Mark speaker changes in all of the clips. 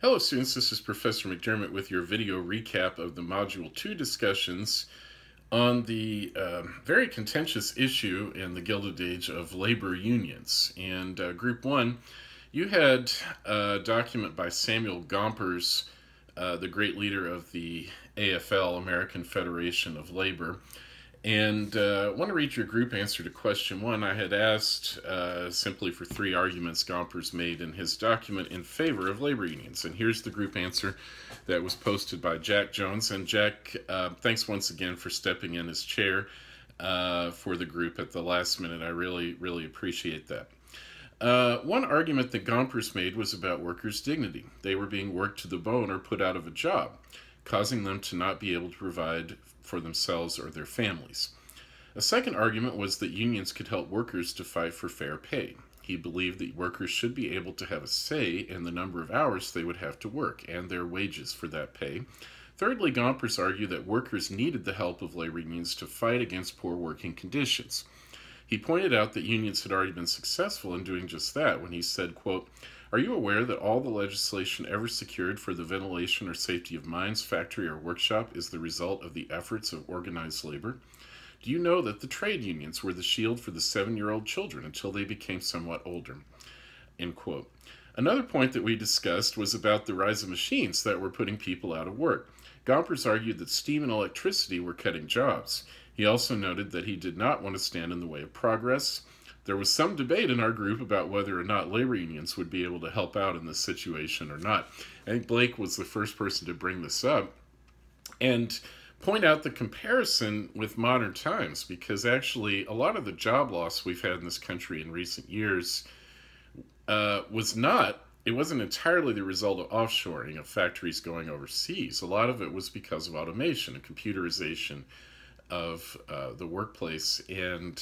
Speaker 1: Hello students, this is Professor McDermott with your video recap of the Module 2 discussions on the very contentious issue in the Gilded Age of labor unions. And Group 1, you had a document by Samuel Gompers, the great leader of the AFL, American Federation of Labor. And I want to read your group answer to question 1. I had asked simply for 3 arguments Gompers made in his document in favor of labor unions. And here's the group answer that was posted by Jack Jones. And Jack, thanks once again for stepping in as chair for the group at the last minute. I really appreciate that. One argument that Gompers made was about workers' dignity. They were being worked to the bone or put out of a job, causing them to not be able to provide for themselves or their families. A second argument was that unions could help workers to fight for fair pay. He believed that workers should be able to have a say in the number of hours they would have to work and their wages for that pay. Thirdly, Gompers argued that workers needed the help of labor unions to fight against poor working conditions. He pointed out that unions had already been successful in doing just that when he said, quote, "Are you aware that all the legislation ever secured for the ventilation or safety of mines, factory, or workshop is the result of the efforts of organized labor? Do you know that the trade unions were the shield for the 7-year-old children until they became somewhat older?" End quote. Another point that we discussed was about the rise of machines that were putting people out of work. Gompers argued that steam and electricity were cutting jobs. He also noted that he did not want to stand in the way of progress. There was some debate in our group about whether or not labor unions would be able to help out in this situation or not. I think Blake was the first person to bring this up and point out the comparison with modern times, because actually a lot of the job loss we've had in this country in recent years it wasn't entirely the result of offshoring, of factories going overseas. A lot of it was because of automation and computerization of the workplace. And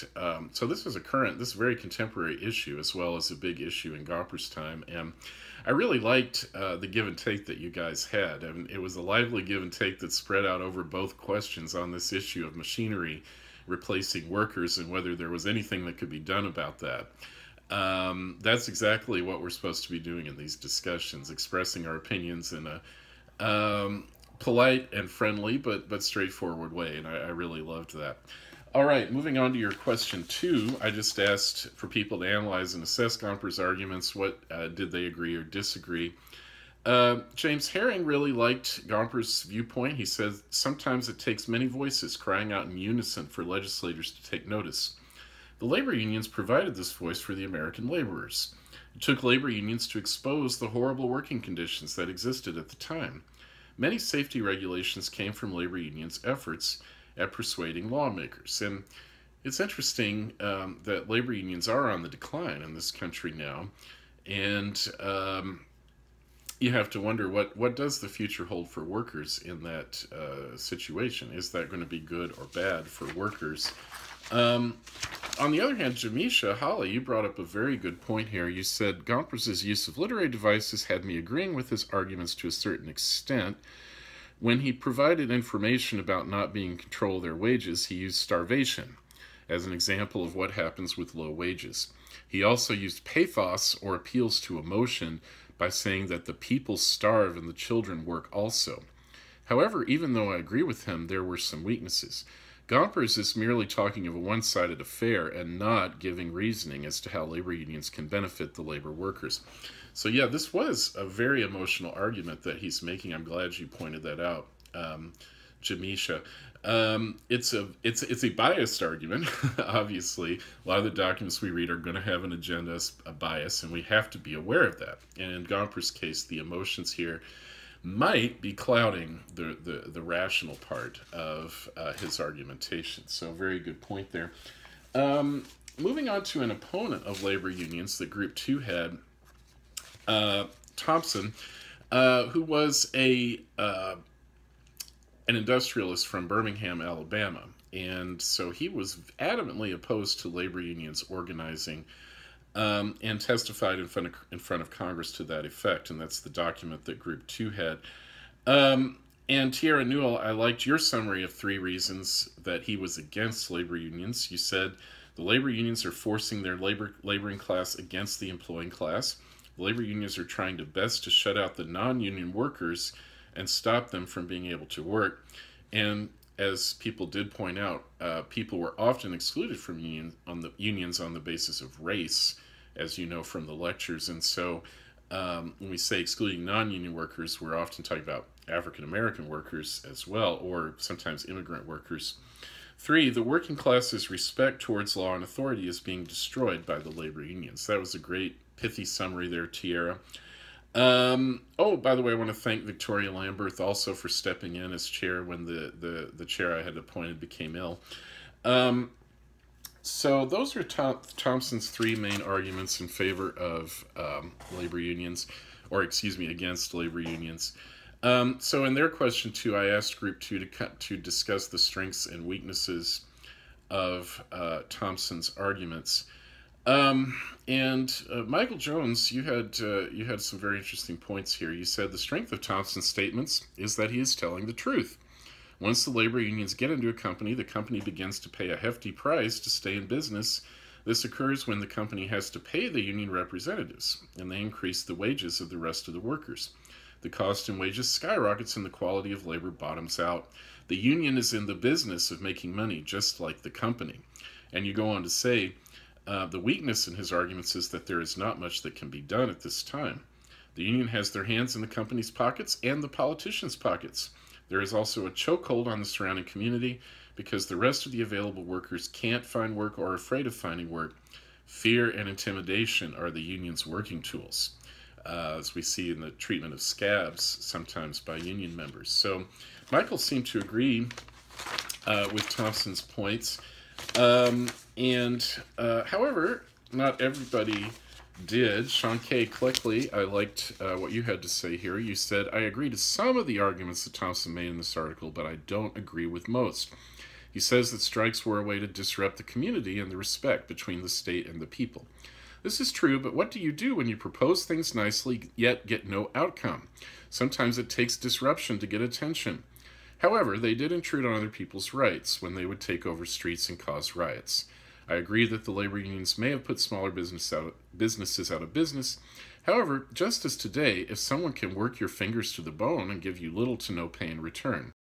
Speaker 1: so this is this very contemporary issue, as well as a big issue in Gompers' time. And I really liked the give and take that you guys had. I mean, it was a lively give and take that spread out over both questions on this issue of machinery replacing workers and whether there was anything that could be done about that. That's exactly what we're supposed to be doing in these discussions, expressing our opinions in a polite and friendly but straightforward way, and I really loved that. All right, moving on to your question 2, I just asked for people to analyze and assess Gompers' arguments. What did they agree or disagree? James Herring really liked Gompers' viewpoint. He says, "Sometimes it takes many voices crying out in unison for legislators to take notice. The labor unions provided this voice for the American laborers. It took labor unions to expose the horrible working conditions that existed at the time. Many safety regulations came from labor unions' efforts at persuading lawmakers." And it's interesting that labor unions are on the decline in this country now. And you have to wonder, what does the future hold for workers in that situation? Is that going to be good or bad for workers? On the other hand, Jamisha Holly, you brought up a very good point here. You said Gompers' use of literary devices had me agreeing with his arguments to a certain extent. When he provided information about not being in control of their wages, he used starvation as an example of what happens with low wages. He also used pathos, or appeals to emotion, by saying that the people starve and the children work also. However, even though I agree with him, there were some weaknesses. Gompers is merely talking of a one-sided affair and not giving reasoning as to how labor unions can benefit the labor workers. So yeah, this was a very emotional argument that he's making. I'm glad you pointed that out, Jamisha. It's a biased argument. Obviously, a lot of the documents we read are going to have an agenda, a bias, and we have to be aware of that. And in Gompers' case, the emotions here might be clouding the rational part of his argumentation. So very good point there. Moving on to an opponent of labor unions that Group 2 had, Thompson, who was an industrialist from Birmingham, Alabama. And so he was adamantly opposed to labor unions organizing and testified in front of Congress to that effect, and that's the document that Group 2 had. And Tierra Newell, I liked your summary of 3 reasons that he was against labor unions. You said the labor unions are forcing their laboring class against the employing class. The labor unions are trying to best to shut out the non-union workers and stop them from being able to work. And as people did point out, people were often excluded from unions on the basis of race, as you know from the lectures. And so when we say excluding non-union workers, we're often talking about African American workers as well, or sometimes immigrant workers. 3, the working class's respect towards law and authority is being destroyed by the labor unions. That was a great pithy summary there, Tierra. Oh, by the way, I want to thank Victoria Lamberth also for stepping in as chair when the chair I had appointed became ill. So those are Thompson's 3 main arguments in favor of labor unions, or excuse me, against labor unions. So in their question 2, I asked Group 2 to discuss the strengths and weaknesses of Thompson's arguments. Michael Jones, you had some very interesting points here. You said the strength of Thompson's statements is that he is telling the truth. Once the labor unions get into a company, the company begins to pay a hefty price to stay in business. This occurs when the company has to pay the union representatives, and they increase the wages of the rest of the workers. The cost and wages skyrockets and the quality of labor bottoms out. The union is in the business of making money, just like the company. And you go on to say, the weakness in his arguments is that there is not much that can be done at this time. The union has their hands in the company's pockets and the politicians' pockets. There is also a chokehold on the surrounding community because the rest of the available workers can't find work or are afraid of finding work. Fear and intimidation are the union's working tools, as we see in the treatment of scabs sometimes by union members. So Michael seemed to agree with Thompson's points. However, not everybody did. Sean K. Clickley, I liked what you had to say here. You said, I agree to some of the arguments that Thompson made in this article, but I don't agree with most. He says that strikes were a way to disrupt the community and the respect between the state and the people. This is true, but what do you do when you propose things nicely yet get no outcome? Sometimes it takes disruption to get attention. However, they did intrude on other people's rights when they would take over streets and cause riots. I agree that the labor unions may have put smaller businesses out of business. However, just as today, if someone can work your fingers to the bone and give you little to no pay in return,